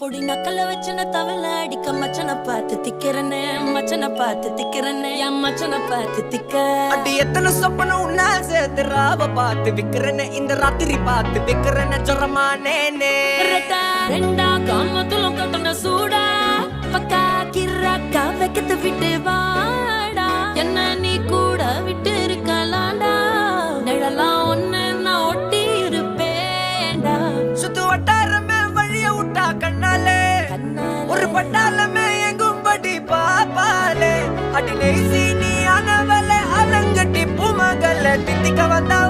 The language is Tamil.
பொடி நக்கல வச்சன தவள அடிக்க மச்சன பார்த்து திக்கிறனே மச்சன பார்த்து திக்கிறனே என் மச்சன பார்த்து திக்க அடி எத்தனை சொப்பன உன்னா சேர்த்து ராவ பார்த்து விக்கிறனே இந்த ராத்திரி பார்த்து விக்கிறனே ஜொரமானே ரெண்டா காமத்துலம் கட்டண சூடா பக்கா கிராக்கா வைக்கத்து விட்டு வாடா என்ன நீ கூட விட்டு இருக்கலாண்டா நிழலாம் ஒன்னு நான் ஒட்டி இருப்பேன்டா சுத்து வட்டாரமே வழிய விட்டா கண்ணாலே ஒரு பட்டாளமே எங்கும்படி பாப்பாலே அடி நெய்சி நீ ஆனவளே அலங்கட்டி பூமகள தித்திக்க வந்தா